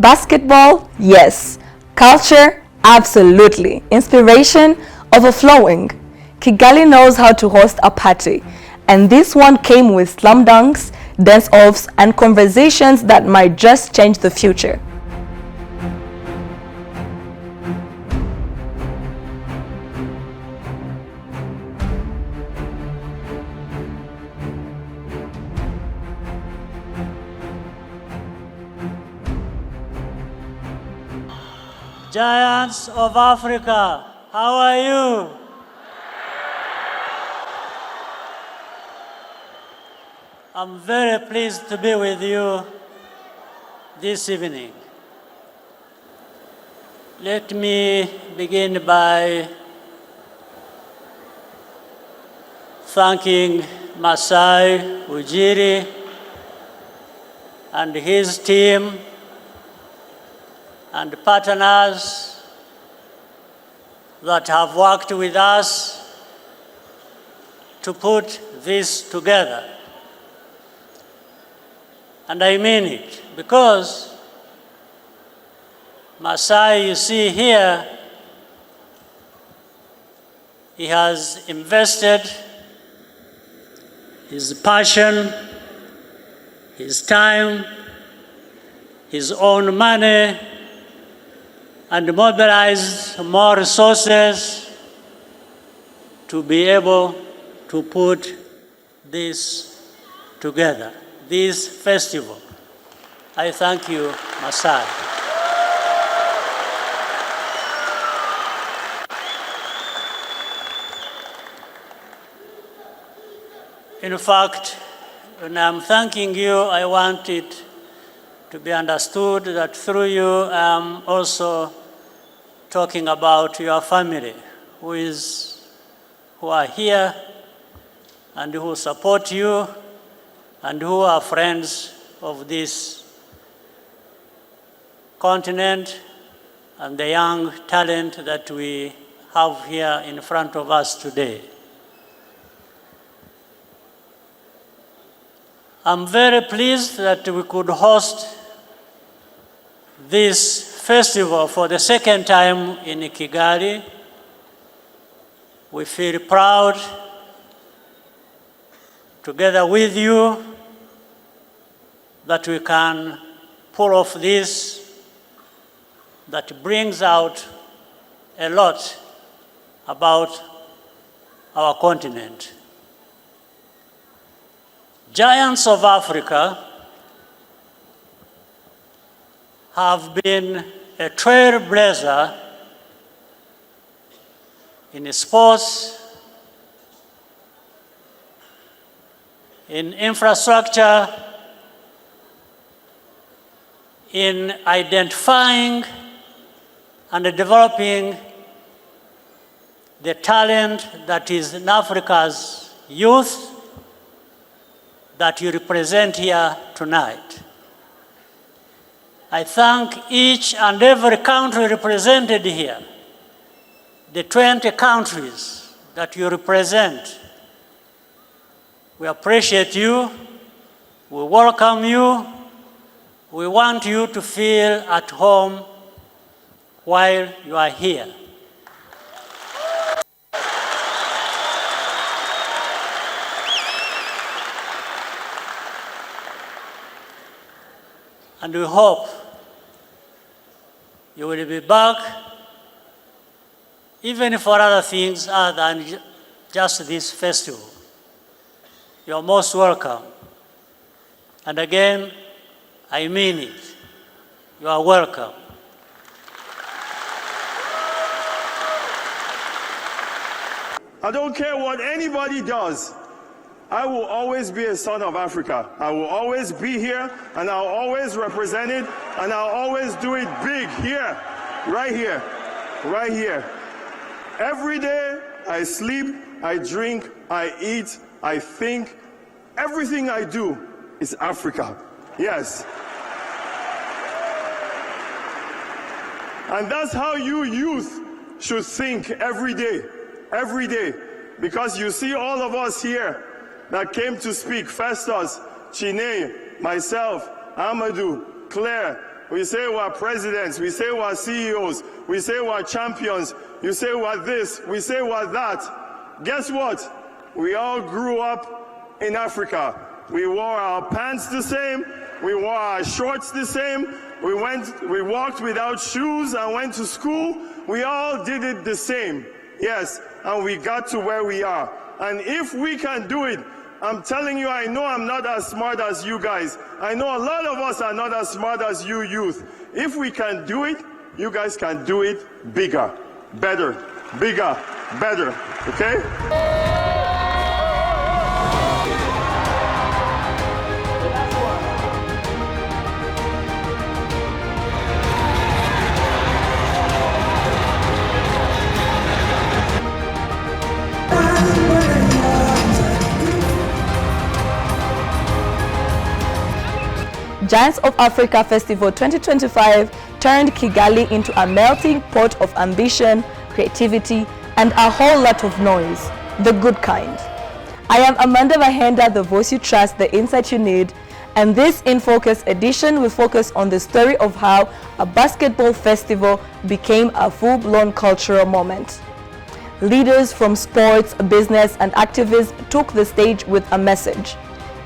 Basketball? Yes. Culture? Absolutely. Inspiration? Overflowing. Kigali knows how to host a party, and this one came with slam dunks, dance-offs, and conversations that might just change the future. Giants of Africa, how are you? I'm very pleased to be with you this evening. Let me begin by thanking Masai Ujiri and his team and partners that have worked with us to put this together. And I mean it, because Masai, you see here, he has invested his passion, his time, his own money, and mobilized more resources to be able to put this together, this festival. I thank you, Masai. In fact, when I'm thanking you, I want it to be understood that through you, I'm also talking about your family, who are here and who support you and who are friends of this continent and the young talent that we have here in front of us today. I'm very pleased that we could host this festival for the second time in Kigali. We feel proud, together with you, that we can pull off this, that brings out a lot about our continent. Giants of Africa have been a trailblazer in sports, in infrastructure, in identifying and developing the talent that is in Africa's youth that you represent here tonight. I thank each and every country represented here, the 20 countries that you represent. We appreciate you, we welcome you, we want you to feel at home while you are here. And we hope you will be back, even for other things other than just this festival. You are most welcome. And again, I mean it. You are welcome. I don't care what anybody does. I will always be a son of Africa. I will always be here, and I'll always represent it, and I'll always do it big here, right here, right here. Every day, I sleep, I drink, I eat, I think. Everything I do is Africa. Yes. And that's how you youth should think every day, because you see all of us here that came to speak, Festus, Chine, myself, Amadou, Claire, We say we're presidents, we say we're CEOs, we say we're champions, you say we're this, we say we're that. Guess what? We all grew up in Africa. We wore our pants the same, we wore our shorts the same, we walked without shoes and went to school. We all did it the same. Yes, and we got to where we are. And if we can do it, I'm telling you, I know I'm not as smart as you guys. I know a lot of us are not as smart as you youth. If we can do it, you guys can do it bigger, better, bigger, better, okay? Giants of Africa Festival 2025 turned Kigali into a melting pot of ambition, creativity, and a whole lot of noise, the good kind. I am Amanda Bahenda, the voice you trust, the insight you need, and this In Focus edition will focus on the story of how a basketball festival became a full-blown cultural moment. Leaders from sports, business, and activists took the stage with a message.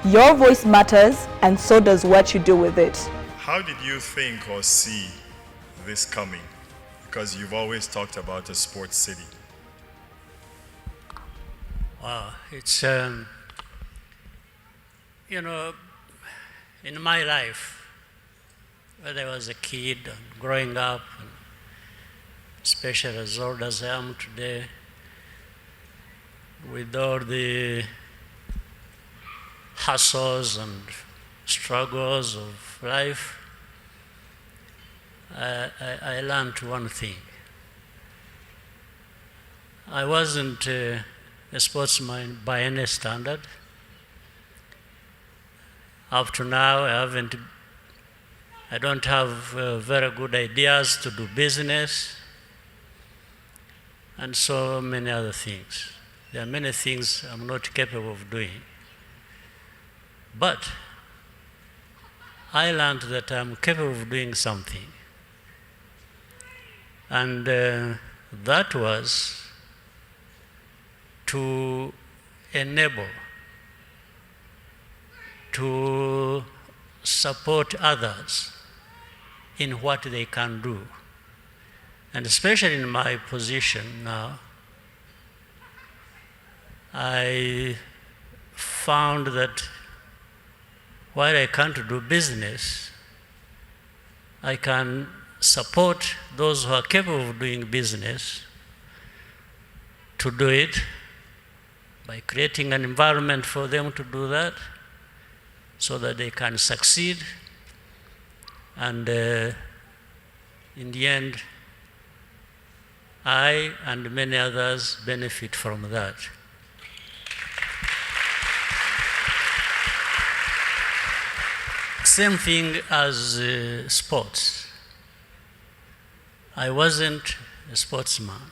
Your voice matters, and so does what you do with it. How did you think or see this coming? Because you've always talked about a sports city. Wow, it's, you know, in my life, when I was a kid and growing up, and especially as old as I am today, with all the hustles and struggles of life, I learned one thing. I wasn't a sportsman by any standard. Up to now, I don't have very good ideas to do business, and so many other things. There are many things I'm not capable of doing. But I learned that I'm capable of doing something. And that was to enable, to support others in what they can do. And especially in my position now, I found that while I can't do business, I can support those who are capable of doing business to do it by creating an environment for them to do that so that they can succeed, and in the end, I and many others benefit from that. Same thing as sports. I wasn't a sportsman,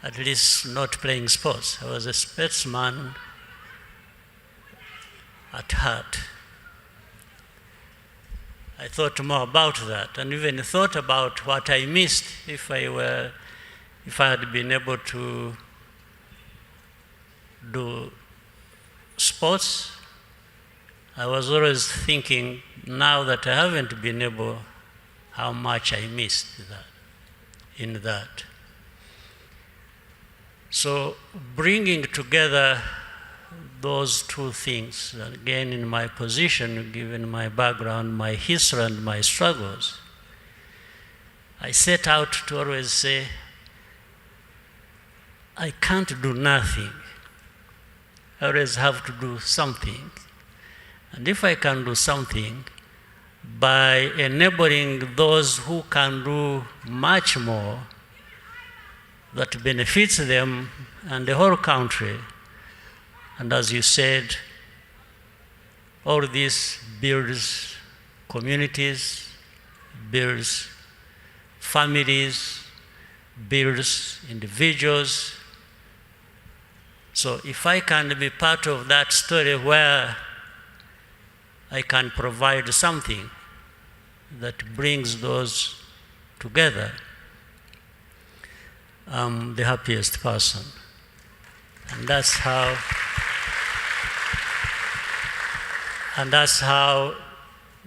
at least not playing sports. I was a sportsman at heart. I thought more about that, and even thought about what I missed if I had been able to do sports. I was always thinking, now that I haven't been able, how much I missed in that. So bringing together those two things, again in my position, given my background, my history and my struggles, I set out to always say, I can't do nothing. I always have to do something. And if I can do something, by enabling those who can do much more that benefits them and the whole country, and as you said, all this builds communities, builds families, builds individuals. So if I can be part of that story where I can provide something, that brings those together, I'm the happiest person. And that's how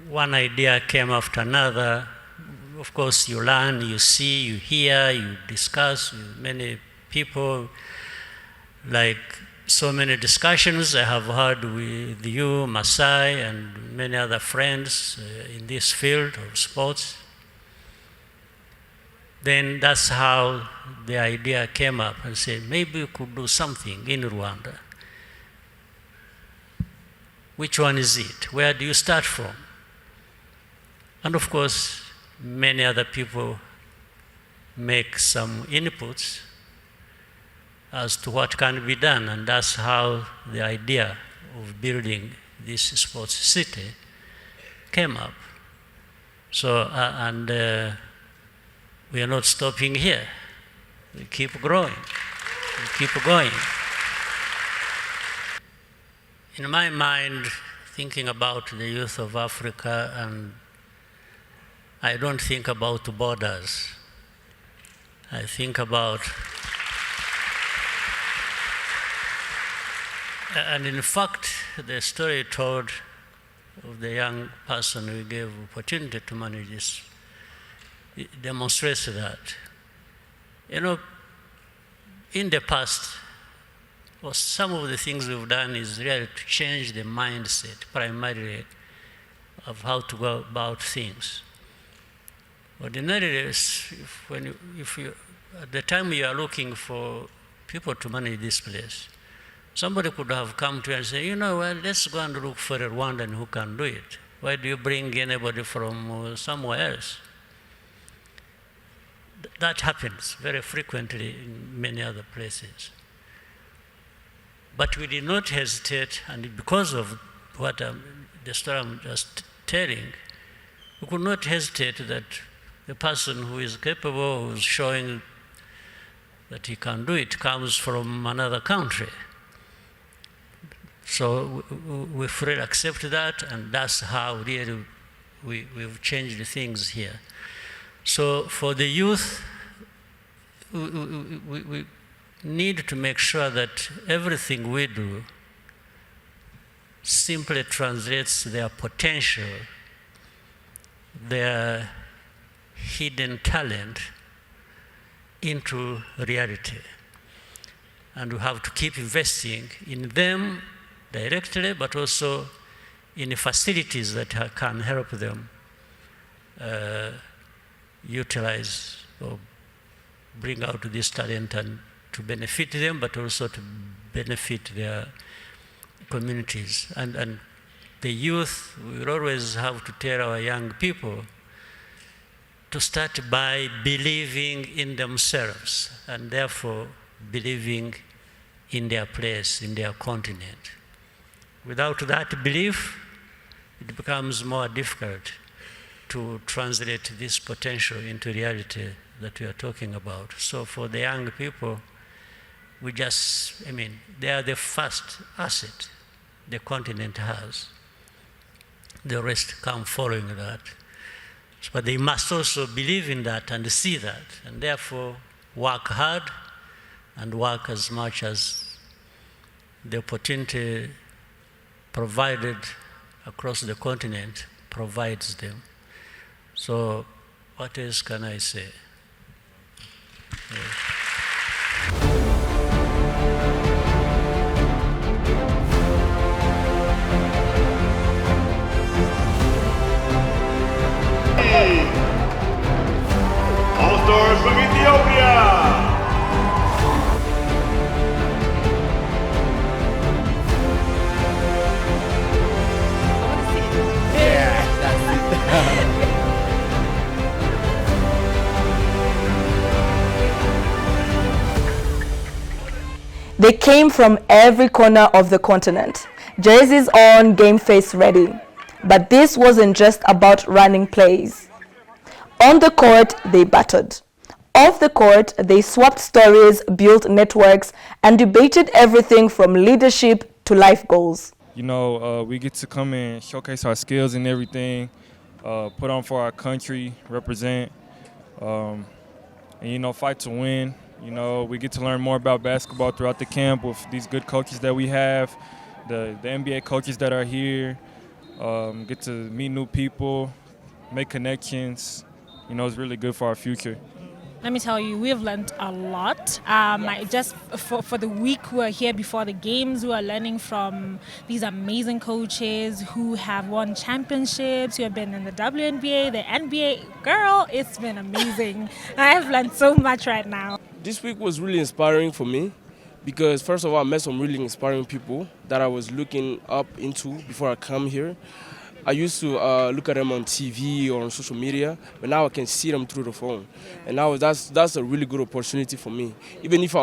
one idea came after another. Of course, you learn, you see, you hear, you discuss with many people, like so many discussions I have had with you, Masai, and many other friends in this field of sports. Then that's how the idea came up and said, maybe we could do something in Rwanda. Which one is it? Where do you start from? And of course, many other people make some inputs as to what can be done, and that's how the idea of building this sports city came up. So, we are not stopping here. We keep growing. We keep going. In my mind, thinking about the youth of Africa, and I don't think about borders. I think about, and in fact, the story told of the young person we gave opportunity to manage this, it demonstrates that. You know, in the past, well, some of the things we've done is really to change the mindset, primarily, of how to go about things. Ordinarily, if you, at the time you are looking for people to manage this place, somebody could have come to you and say, you know, well, let's go and look for a Rwandan who can do it. Why do you bring anybody from somewhere else? That happens very frequently in many other places. But we did not hesitate, and because of what the story I'm just telling, we could not hesitate that the person who is capable, who is showing that he can do it, comes from another country. So we freely accept that, and that's how really we've changed things here. So for the youth, we need to make sure that everything we do simply translates their potential, their hidden talent into reality. And we have to keep investing in them directly, but also in facilities that can help them utilize or bring out this talent and to benefit them, but also to benefit their communities. And the youth, we will always have to tell our young people to start by believing in themselves and therefore believing in their place, in their continent. Without that belief, it becomes more difficult to translate this potential into reality that we are talking about. So for the young people, we just, they are the first asset the continent has. The rest come following that. But they must also believe in that and see that, and therefore work hard and work as much as the opportunity provided across the continent provides them. So what else can I say? All stars from Ethiopia. They came from every corner of the continent, jerseys on, game face ready. But this wasn't just about running plays. On the court, they battled. Off the court, they swapped stories, built networks, and debated everything from leadership to life goals. You know, we get to come and showcase our skills and everything. put on for our country, represent, and, fight to win. We get to learn more about basketball throughout the camp with these good coaches that we have, the NBA coaches that are here, get to meet new people, make connections. It's really good for our future. Let me tell you, we've learned a lot. Just for the week we were here before the games, we are learning from these amazing coaches who have won championships, who have been in the WNBA, the NBA. Girl, it's been amazing. I have learned so much right now. This week was really inspiring for me because, first of all, I met some really inspiring people that I was looking up into before I come here. I used to look at them on TV or on social media, but now I can see them through the phone, and now that's a really good opportunity for me. Even if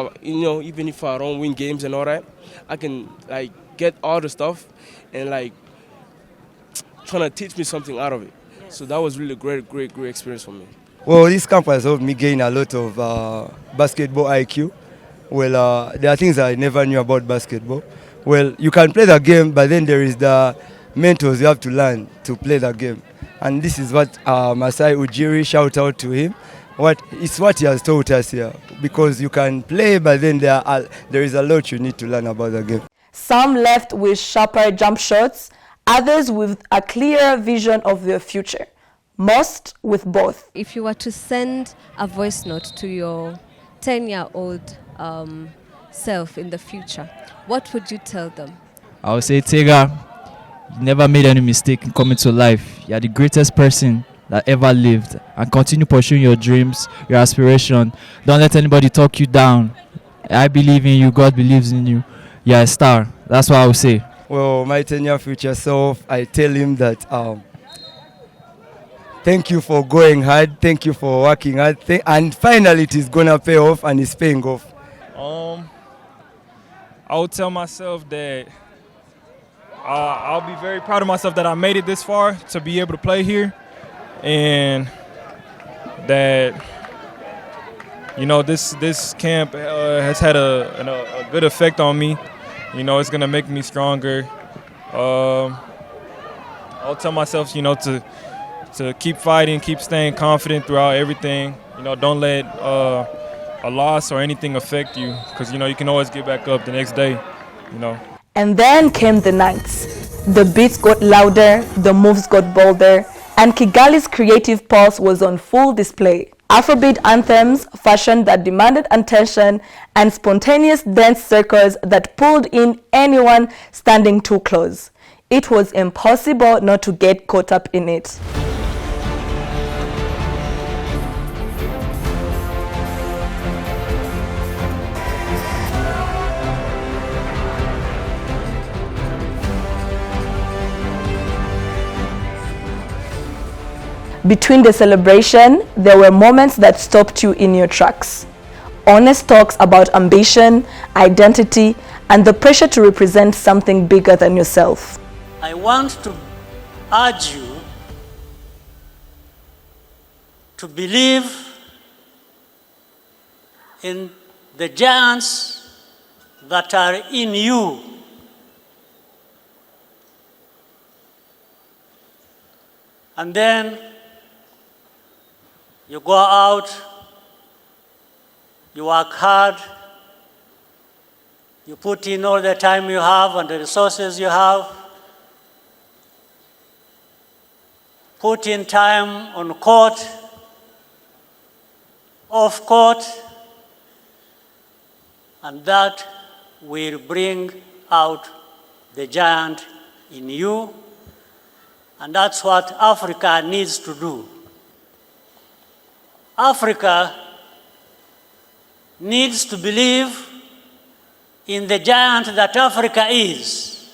I don't win games and all that, I can get all the stuff and trying to teach me something out of it. Yes. So that was really a great experience for me. Well, this camp has helped me gain a lot of basketball IQ. Well, there are things I never knew about basketball. Well, you can play the game, but then there is the mentors you have to learn to play the game. And this is what Masai Ujiri, shout out to him. It's what he has taught us here. Because you can play, but then there is a lot you need to learn about the game. Some left with sharper jump shots, others with a clearer vision of their future. Most with both. If you were to send a voice note to your 10-year-old self in the future, what would you tell them? I would say, Tega, you never made any mistake in coming to life. You are the greatest person that ever lived. And continue pursuing your dreams, your aspiration. Don't let anybody talk you down. I believe in you. God believes in you. You are a star. That's what I would say. Well, my 10-year future self, I tell him that thank you for going hard. Thank you for working hard. And finally, it is going to pay off, and it's paying off. I would tell myself that I'll be very proud of myself that I made it this far to be able to play here, and that this camp has had a good effect on me. It's gonna make me stronger. I'll tell myself to keep fighting, keep staying confident throughout everything. Don't let a loss or anything affect you, because you can always get back up the next day. And then came the nights. The beats got louder, the moves got bolder, and Kigali's creative pulse was on full display. Afrobeat anthems, fashion that demanded attention, and spontaneous dance circles that pulled in anyone standing too close. It was impossible not to get caught up in it. Between the celebration, there were moments that stopped you in your tracks. Honest talks about ambition, identity, and the pressure to represent something bigger than yourself. I want to urge you to believe in the giants that are in you. And then you go out, you work hard, you put in all the time you have and the resources you have, put in time on court, off court, and that will bring out the giant in you, and that's what Africa needs to do. Africa needs to believe in the giant that Africa is.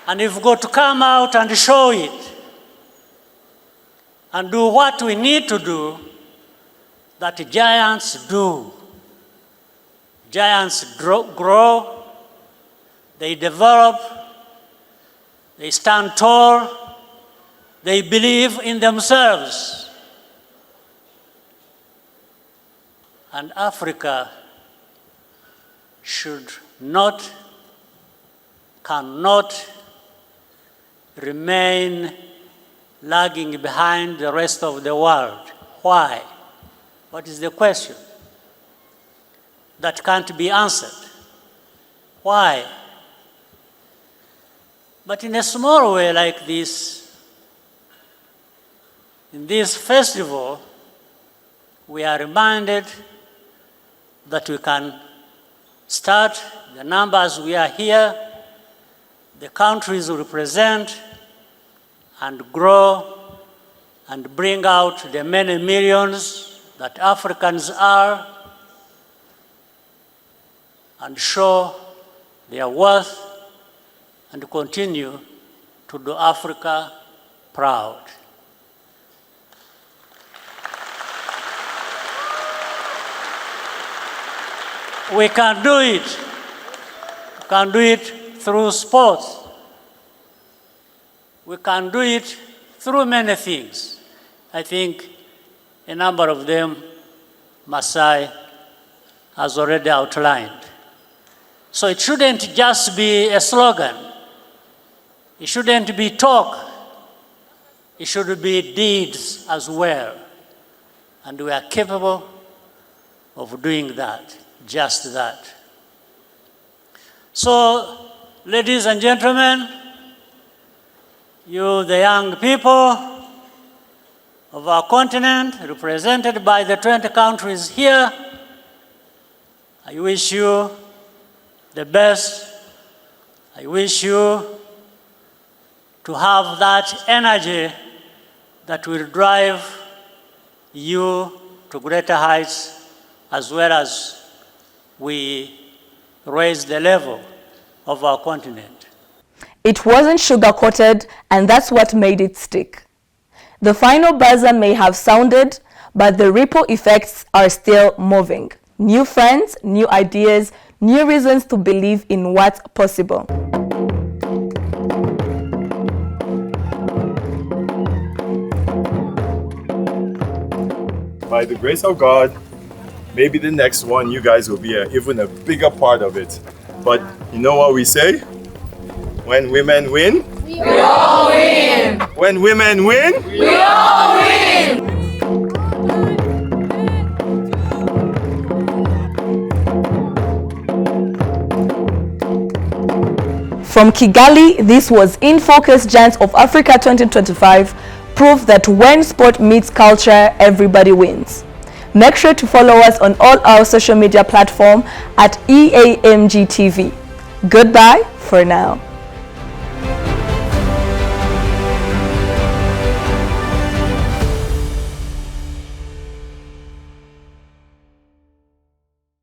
And we've got to come out and show it and do what we need to do that giants do. Giants grow, they develop, they stand tall, they believe in themselves. And Africa should not, cannot remain lagging behind the rest of the world. Why? What is the question that can't be answered? Why? But in a small way like this, in this festival, we are reminded that we can start the numbers we are here, the countries we represent, and grow and bring out the many millions that Africans are and show their worth and continue to do Africa proud. We can do it. We can do it through sports. We can do it through many things. I think a number of them Masai has already outlined. So it shouldn't just be a slogan. It shouldn't be talk. It should be deeds as well. And we are capable of doing that, just that. So, ladies and gentlemen, you, the young people of our continent, represented by the 20 countries here, I wish you the best. I wish you to have that energy that will drive you to greater heights, as well as we raise the level of our continent. It wasn't sugar-coated, and that's what made it stick. The final buzzer may have sounded, but the ripple effects are still moving. New friends, new ideas, new reasons to believe in what's possible. By the grace of God, maybe the next one you guys will be even a bigger part of it. But you know what we say? When women win, we all win. When women win, we all win. From Kigali, this was In Focus Giants of Africa 2025, proof that when sport meets culture, everybody wins. Make sure to follow us on all our social media platforms at EAMG TV. Goodbye for now.